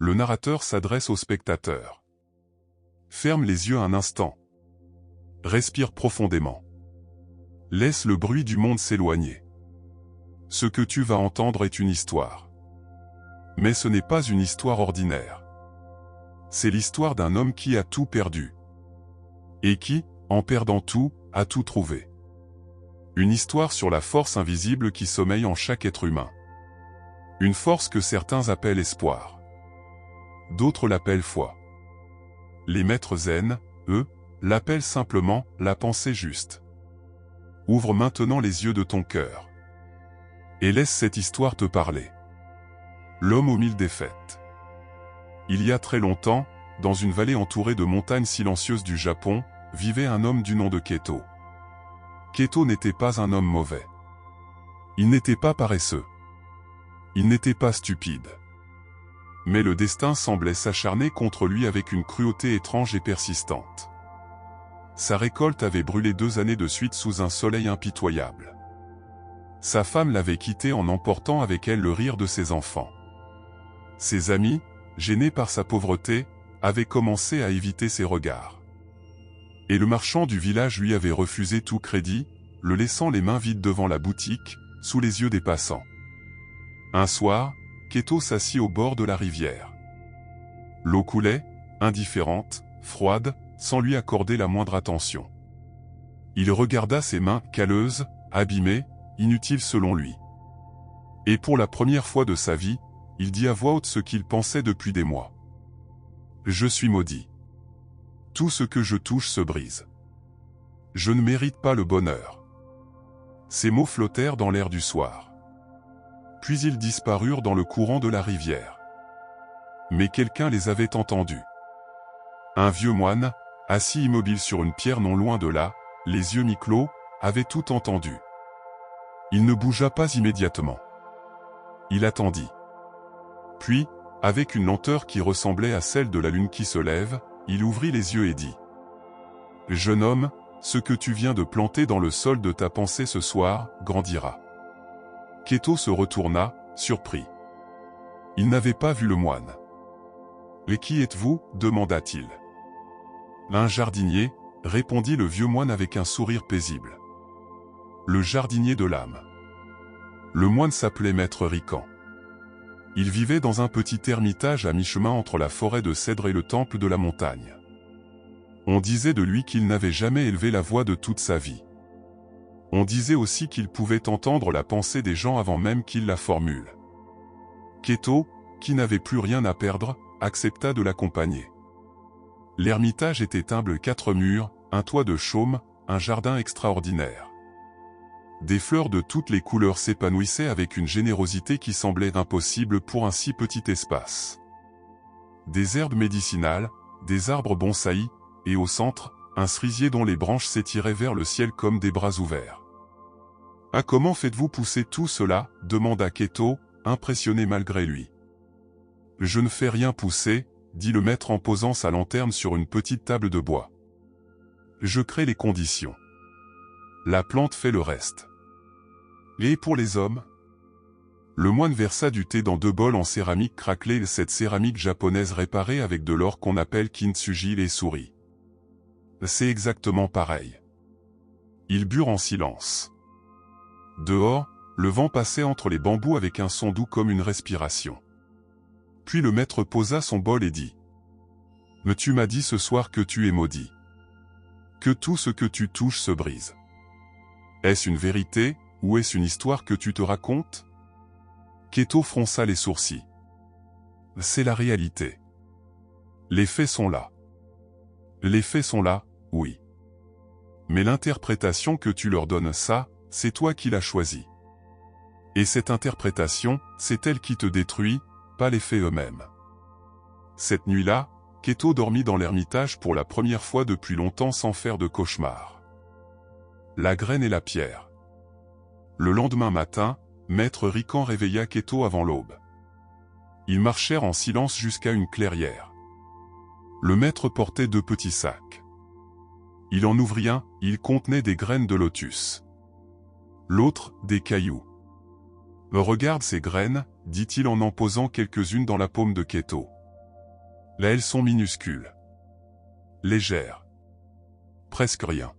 le narrateur s'adresse au spectateur. Ferme les yeux un instant. Respire profondément. Laisse le bruit du monde s'éloigner. Ce que tu vas entendre est une histoire. Mais ce n'est pas une histoire ordinaire. C'est l'histoire d'un homme qui a tout perdu. Et qui, en perdant tout, a tout trouvé. Une histoire sur la force invisible qui sommeille en chaque être humain. Une force que certains appellent espoir. D'autres l'appellent foi. Les maîtres zen, eux, l'appellent simplement la pensée juste. Ouvre maintenant les yeux de ton cœur. Et laisse cette histoire te parler. L'homme aux 1000 défaites. Il y a très longtemps, dans une vallée entourée de montagnes silencieuses du Japon, vivait un homme du nom de Keto. Keto n'était pas un homme mauvais. Il n'était pas paresseux. Il n'était pas stupide. Mais le destin semblait s'acharner contre lui avec une cruauté étrange et persistante. Sa récolte avait brûlé 2 années de suite sous un soleil impitoyable. Sa femme l'avait quitté en emportant avec elle le rire de ses enfants. Ses amis, gênés par sa pauvreté, avaient commencé à éviter ses regards. Et le marchand du village lui avait refusé tout crédit, le laissant les mains vides devant la boutique, sous les yeux des passants. Un soir, Keto s'assit au bord de la rivière. L'eau coulait, indifférente, froide, sans lui accorder la moindre attention. Il regarda ses mains calleuses, abîmées, inutiles selon lui. Et pour la première fois de sa vie, il dit à voix haute ce qu'il pensait depuis des mois. « Je suis maudit. Tout ce que je touche se brise. Je ne mérite pas le bonheur. » Ces mots flottèrent dans l'air du soir. Puis ils disparurent dans le courant de la rivière. Mais quelqu'un les avait entendus. Un vieux moine, assis immobile sur une pierre non loin de là, les yeux mi-clos, avait tout entendu. Il ne bougea pas immédiatement. Il attendit. Puis, avec une lenteur qui ressemblait à celle de la lune qui se lève, il ouvrit les yeux et dit « Jeune homme, ce que tu viens de planter dans le sol de ta pensée ce soir, grandira. » Keto se retourna, surpris. Il n'avait pas vu le moine. « Et qui êtes-vous » demanda-t-il. « Un jardinier » répondit le vieux moine avec un sourire paisible. « Le jardinier de l'âme. » Le moine s'appelait Maître Rican. Il vivait dans un petit ermitage à mi-chemin entre la forêt de cèdres et le temple de la montagne. On disait de lui qu'il n'avait jamais élevé la voix de toute sa vie. On disait aussi qu'il pouvait entendre la pensée des gens avant même qu'ils la formulent. Keto, qui n'avait plus rien à perdre, accepta de l'accompagner. L'ermitage était humble, 4 murs, un toit de chaume, un jardin extraordinaire. Des fleurs de toutes les couleurs s'épanouissaient avec une générosité qui semblait impossible pour un si petit espace. Des herbes médicinales, des arbres bonsaïs, et au centre, un cerisier dont les branches s'étiraient vers le ciel comme des bras ouverts. « Ah, comment faites-vous pousser tout cela » demanda Keto, impressionné malgré lui. « Je ne fais rien pousser » dit le maître en posant sa lanterne sur une petite table de bois. « Je crée les conditions. La plante fait le reste. » Et pour les hommes ? Le moine versa du thé dans 2 bols en céramique craquelée, cette céramique japonaise réparée avec de l'or qu'on appelle kintsugi les souris. C'est exactement pareil. Ils burent en silence. Dehors, le vent passait entre les bambous avec un son doux comme une respiration. Puis le maître posa son bol et dit « Mais tu m'as dit ce soir que tu es maudit. Que tout ce que tu touches se brise. Est-ce une vérité, ou est-ce une histoire que tu te racontes ?» Keto fronça les sourcils. « C'est la réalité. Les faits sont là. Les faits sont là, oui. Mais l'interprétation que tu leur donnes, ça, c'est toi qui l'as choisie. Et cette interprétation, c'est elle qui te détruit, pas les faits eux-mêmes. » Cette nuit-là, Keto dormit dans l'ermitage pour la première fois depuis longtemps sans faire de cauchemar. La graine et la pierre. Le lendemain matin, Maître Rican réveilla Keto avant l'aube. Ils marchèrent en silence jusqu'à une clairière. Le maître portait 2 petits sacs. Il en ouvrit un, il contenait des graines de lotus. L'autre, des cailloux. « Regarde ces graines » dit-il en posant quelques-unes dans la paume de Keto. Là elles sont minuscules. Légères. Presque rien.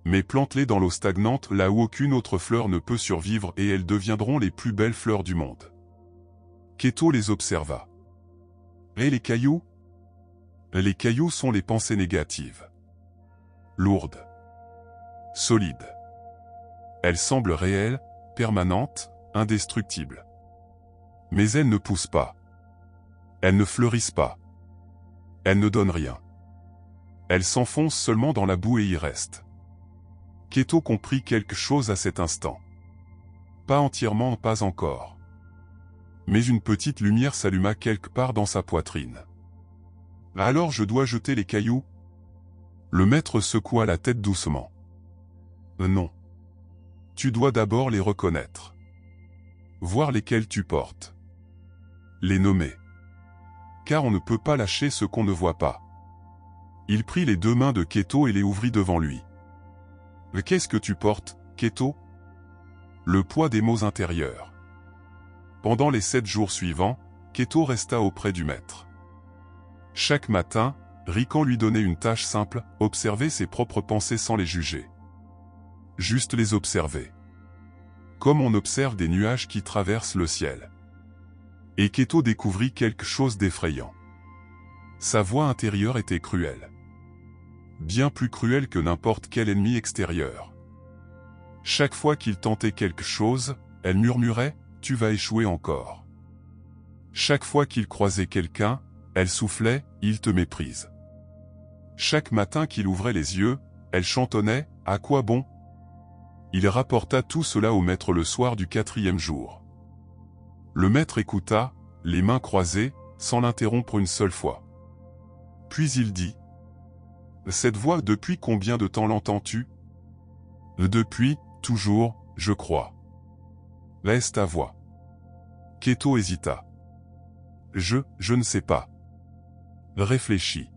Mais plante-les dans l'eau stagnante là où aucune autre fleur ne peut survivre et elles deviendront les plus belles fleurs du monde. Keto les observa. Et les cailloux? Les cailloux sont les pensées négatives. Lourdes. Solides. Elles semblent réelles, permanentes, indestructibles. Mais elles ne poussent pas. Elles ne fleurissent pas. Elles ne donnent rien. Elles s'enfoncent seulement dans la boue et y restent. Keto comprit quelque chose à cet instant. Pas entièrement, pas encore. Mais une petite lumière s'alluma quelque part dans sa poitrine. Alors je dois jeter les cailloux? Le maître secoua la tête doucement. Non. Tu dois d'abord les reconnaître. Voir lesquels tu portes. Les nommer. Car on ne peut pas lâcher ce qu'on ne voit pas. Il prit les deux mains de Keto et les ouvrit devant lui. Qu'est-ce que tu portes, Keto? Le poids des mots intérieurs. Pendant les 7 jours suivants, Keto resta auprès du maître. Chaque matin, Rican lui donnait une tâche simple, observer ses propres pensées sans les juger. Juste les observer. Comme on observe des nuages qui traversent le ciel. Et Keto découvrit quelque chose d'effrayant. Sa voix intérieure était cruelle. Bien plus cruelle que n'importe quel ennemi extérieur. Chaque fois qu'il tentait quelque chose, elle murmurait « Tu vas échouer encore ». Chaque fois qu'il croisait quelqu'un, elle soufflait « Il te méprise ». Chaque matin qu'il ouvrait les yeux, elle chantonnait « À quoi bon ?» Il rapporta tout cela au maître le soir du 4e jour. Le maître écouta, les mains croisées, sans l'interrompre une seule fois. Puis il dit « Cette voix, depuis combien de temps l'entends-tu » ? Depuis, toujours, je crois. Laisse ta voix. Keto hésita. Je ne sais pas. Réfléchis.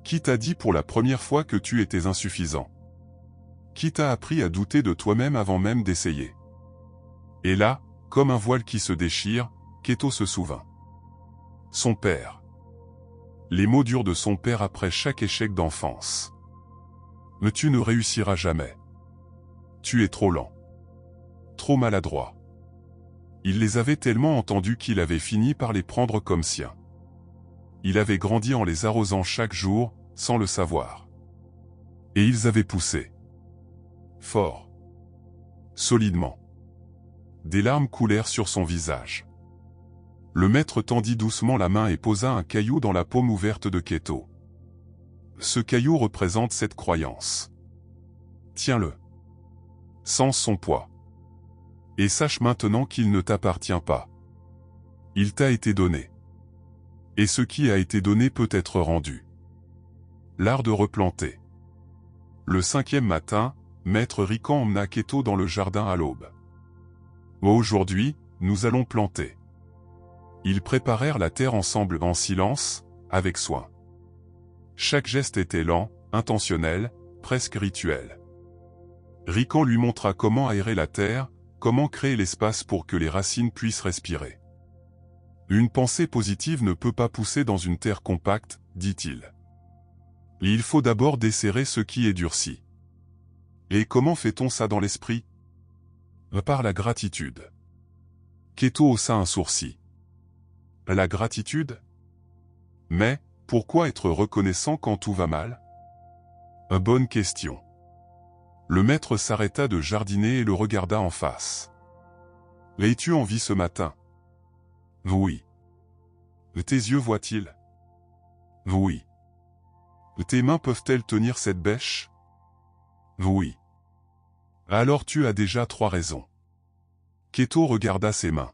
Qui t'a dit pour la première fois que tu étais insuffisant? Qui t'a appris à douter de toi-même avant même d'essayer? Et là, comme un voile qui se déchire, Keto se souvint. Son père. Les mots durs de son père après chaque échec d'enfance. Mais tu ne réussiras jamais. Tu es trop lent. Trop maladroit. Il les avait tellement entendus qu'il avait fini par les prendre comme siens. Il avait grandi en les arrosant chaque jour, sans le savoir. Et ils avaient poussé. Fort. Solidement. Des larmes coulèrent sur son visage. Le maître tendit doucement la main et posa un caillou dans la paume ouverte de Keto. Ce caillou représente cette croyance. Tiens-le. Sens son poids. Et sache maintenant qu'il ne t'appartient pas. Il t'a été donné. Et ce qui a été donné peut être rendu. L'art de replanter. Le 5e matin, Maître Rican emmena Keto dans le jardin à l'aube. Aujourd'hui, nous allons planter. Ils préparèrent la terre ensemble en silence, avec soin. Chaque geste était lent, intentionnel, presque rituel. Rican lui montra comment aérer la terre, comment créer l'espace pour que les racines puissent respirer. Une pensée positive ne peut pas pousser dans une terre compacte, dit-il. Il faut d'abord desserrer ce qui est durci. Et comment fait-on ça dans l'esprit? Par la gratitude. Keto haussa un sourcil. La gratitude? Mais, pourquoi être reconnaissant quand tout va mal? Bonne question. Le maître s'arrêta de jardiner et le regarda en face. Es-tu en vie ce matin? Oui. Tes yeux voient-ils? Oui. Tes mains peuvent-elles tenir cette bêche? Oui. Alors tu as déjà 3 raisons. Keto regarda ses mains.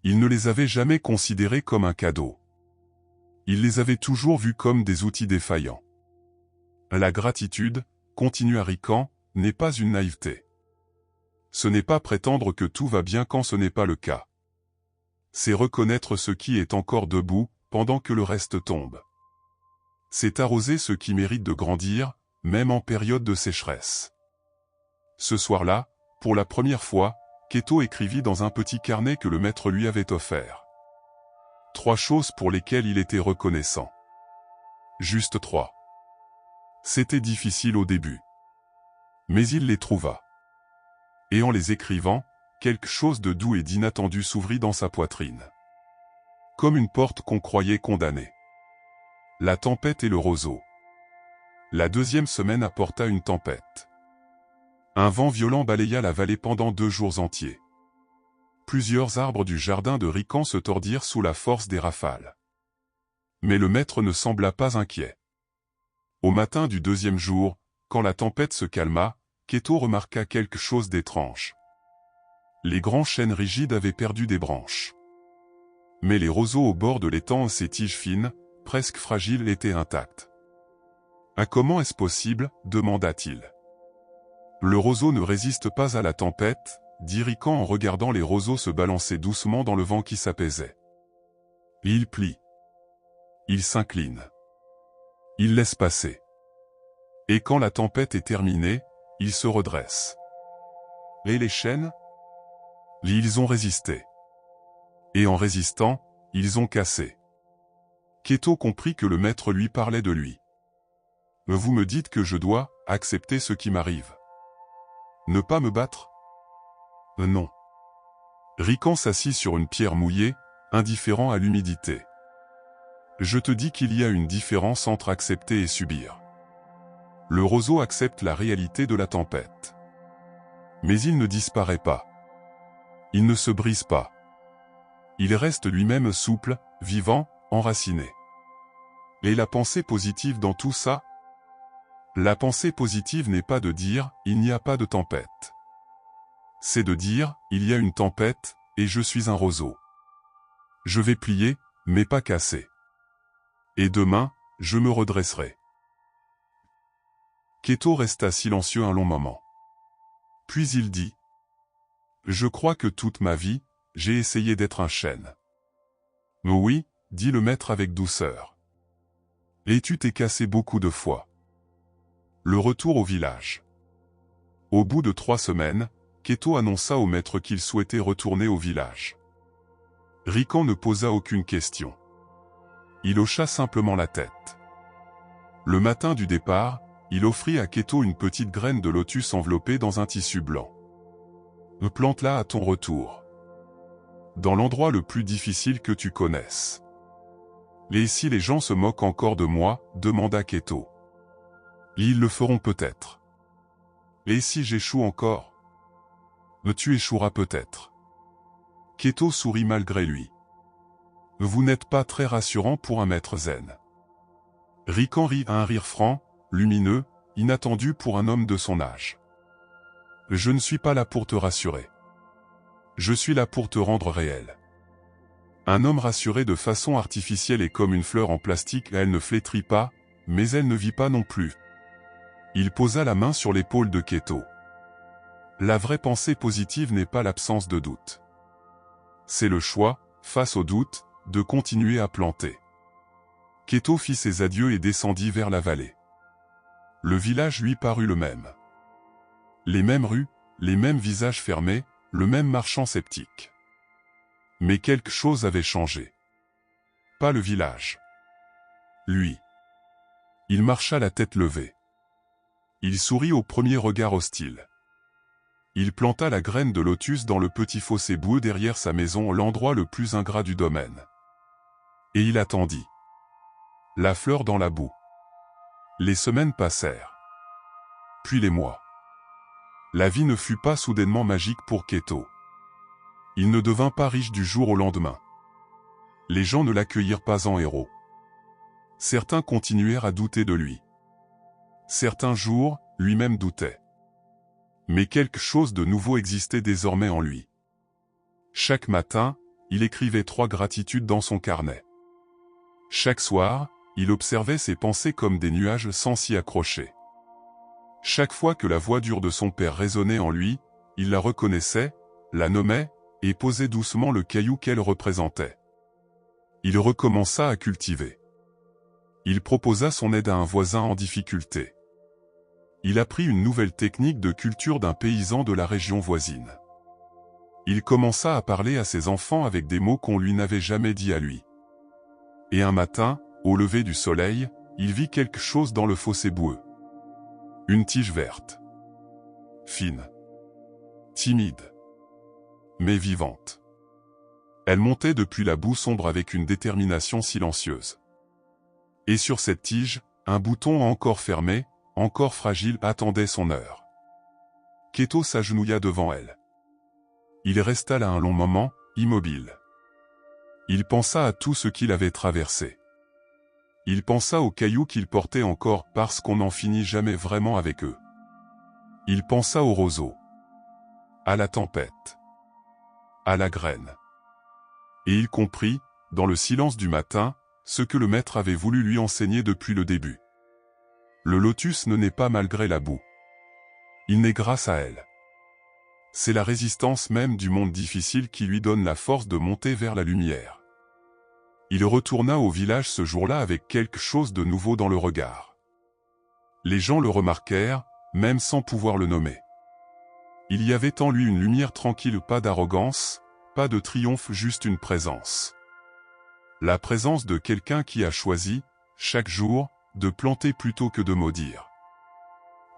Il ne les avait jamais considérées comme un cadeau. Il les avait toujours vues comme des outils défaillants. La gratitude, continua Rican, n'est pas une naïveté. Ce n'est pas prétendre que tout va bien quand ce n'est pas le cas. C'est reconnaître ce qui est encore debout, pendant que le reste tombe. C'est arroser ce qui mérite de grandir, même en période de sécheresse. Ce soir-là, pour la première fois, Keto écrivit dans un petit carnet que le maître lui avait offert. 3 choses pour lesquelles il était reconnaissant. Juste 3. C'était difficile au début. Mais il les trouva. Et en les écrivant, quelque chose de doux et d'inattendu s'ouvrit dans sa poitrine. Comme une porte qu'on croyait condamnée. La tempête et le roseau. La 2e semaine apporta une tempête. Un vent violent balaya la vallée pendant 2 jours entiers. Plusieurs arbres du jardin de Rican se tordirent sous la force des rafales. Mais le maître ne sembla pas inquiet. Au matin du 2e jour, quand la tempête se calma, Keto remarqua quelque chose d'étrange. Les grands chênes rigides avaient perdu des branches. Mais les roseaux au bord de l'étang et ses tiges fines, presque fragiles, étaient intacts. « Ah, comment est-ce possible ?» demanda-t-il. « Le roseau ne résiste pas à la tempête », dit Rican en regardant les roseaux se balancer doucement dans le vent qui s'apaisait. Il plie. Il s'incline. Il laisse passer. Et quand la tempête est terminée, il se redresse. Et les chênes? Ils ont résisté. Et en résistant, ils ont cassé. Keto comprit que le maître lui parlait de lui. « Vous me dites que je dois accepter ce qui m'arrive. Ne pas me battre? Non. » Rican s'assit sur une pierre mouillée, indifférent à l'humidité. « Je te dis qu'il y a une différence entre accepter et subir. Le roseau accepte la réalité de la tempête. Mais il ne disparaît pas. Il ne se brise pas. Il reste lui-même souple, vivant, enraciné. Et la pensée positive dans tout ça? La pensée positive n'est pas de dire « il n'y a pas de tempête ». C'est de dire « il y a une tempête, et je suis un roseau. Je vais plier, mais pas casser. Et demain, je me redresserai. » Keto resta silencieux un long moment. Puis il dit « Je crois que toute ma vie, j'ai essayé d'être un chêne. » « Oui, » dit le maître avec douceur. « Et tu t'es cassé beaucoup de fois. » Le retour au village. Au bout de 3 semaines, Keto annonça au maître qu'il souhaitait retourner au village. Rican ne posa aucune question. Il hocha simplement la tête. Le matin du départ, il offrit à Keto une petite graine de lotus enveloppée dans un tissu blanc. « Plante-la à ton retour. Dans l'endroit le plus difficile que tu connaisses. »« Et si les gens se moquent encore de moi ?» demanda Keto. « Ils le feront peut-être. »« Et si j'échoue encore ?»« Tu échoueras peut-être. » Keto sourit malgré lui. « Vous n'êtes pas très rassurant pour un maître zen. » Rican rit un rire franc, lumineux, inattendu pour un homme de son âge. « Je ne suis pas là pour te rassurer. Je suis là pour te rendre réel. » Un homme rassuré de façon artificielle est comme une fleur en plastique, elle ne flétrit pas, mais elle ne vit pas non plus. Il posa la main sur l'épaule de Keto. La vraie pensée positive n'est pas l'absence de doute. C'est le choix, face au doute, de continuer à planter. Keto fit ses adieux et descendit vers la vallée. Le village lui parut le même. Les mêmes rues, les mêmes visages fermés, le même marchand sceptique. Mais quelque chose avait changé. Pas le village. Lui. Il marcha la tête levée. Il sourit au premier regard hostile. Il planta la graine de lotus dans le petit fossé boueux derrière sa maison, l'endroit le plus ingrat du domaine. Et il attendit. La fleur dans la boue. Les semaines passèrent. Puis les mois. La vie ne fut pas soudainement magique pour Keto. Il ne devint pas riche du jour au lendemain. Les gens ne l'accueillirent pas en héros. Certains continuèrent à douter de lui. Certains jours, lui-même doutait. Mais quelque chose de nouveau existait désormais en lui. Chaque matin, il écrivait 3 gratitudes dans son carnet. Chaque soir, il observait ses pensées comme des nuages sans s'y accrocher. Chaque fois que la voix dure de son père résonnait en lui, il la reconnaissait, la nommait, et posait doucement le caillou qu'elle représentait. Il recommença à cultiver. Il proposa son aide à un voisin en difficulté. Il apprit une nouvelle technique de culture d'un paysan de la région voisine. Il commença à parler à ses enfants avec des mots qu'on lui n'avait jamais dit à lui. Et un matin, au lever du soleil, il vit quelque chose dans le fossé boueux. Une tige verte. Fine. Timide. Mais vivante. Elle montait depuis la boue sombre avec une détermination silencieuse. Et sur cette tige, un bouton encore fermé, encore fragile, attendait son heure. Keto s'agenouilla devant elle. Il resta là un long moment, immobile. Il pensa à tout ce qu'il avait traversé. Il pensa aux cailloux qu'il portait encore parce qu'on n'en finit jamais vraiment avec eux. Il pensa au roseau, à la tempête, à la graine. Et il comprit, dans le silence du matin, ce que le maître avait voulu lui enseigner depuis le début. Le lotus ne naît pas malgré la boue. Il naît grâce à elle. C'est la résistance même du monde difficile qui lui donne la force de monter vers la lumière. Il retourna au village ce jour-là avec quelque chose de nouveau dans le regard. Les gens le remarquèrent, même sans pouvoir le nommer. Il y avait en lui une lumière tranquille, pas d'arrogance, pas de triomphe, juste une présence. La présence de quelqu'un qui a choisi, chaque jour, de planter plutôt que de maudire.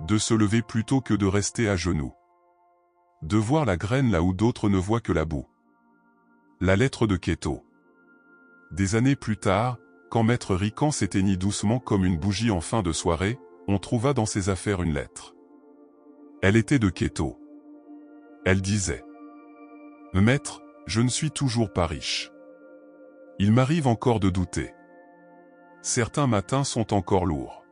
De se lever plutôt que de rester à genoux. De voir la graine là où d'autres ne voient que la boue. La lettre de Keto. Des années plus tard, quand Maître Rican s'éteignit doucement comme une bougie en fin de soirée, on trouva dans ses affaires une lettre. Elle était de Keto. Elle disait « Maître, je ne suis toujours pas riche. Il m'arrive encore de douter. Certains matins sont encore lourds.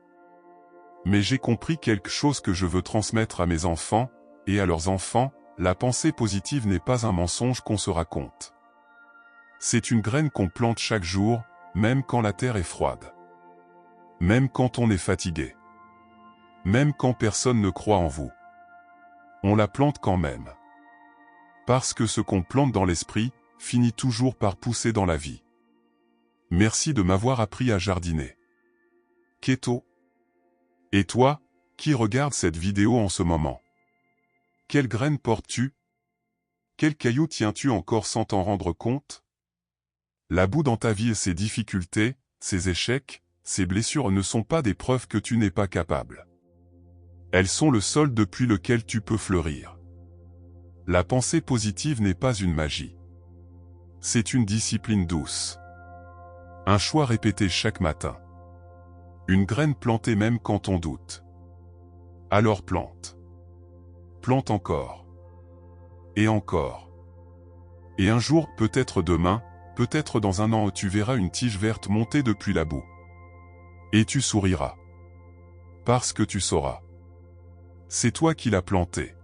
Mais j'ai compris quelque chose que je veux transmettre à mes enfants, et à leurs enfants, la pensée positive n'est pas un mensonge qu'on se raconte. C'est une graine qu'on plante chaque jour, même quand la terre est froide. Même quand on est fatigué. Même quand personne ne croit en vous. On la plante quand même. Parce que ce qu'on plante dans l'esprit, finit toujours par pousser dans la vie. Merci de m'avoir appris à jardiner. Keto. Et toi, qui regarde cette vidéo en ce moment? Quelle graine portes-tu? Quel caillou tiens-tu encore sans t'en rendre compte? La boue dans ta vie et ses difficultés, ses échecs, ses blessures ne sont pas des preuves que tu n'es pas capable. Elles sont le sol depuis lequel tu peux fleurir. La pensée positive n'est pas une magie. C'est une discipline douce. Un choix répété chaque matin. Une graine plantée même quand on doute. Alors plante. Plante encore. Et encore. Et un jour, peut-être demain, peut-être dans un an, tu verras une tige verte monter depuis la boue. Et tu souriras. Parce que tu sauras. C'est toi qui l'as plantée.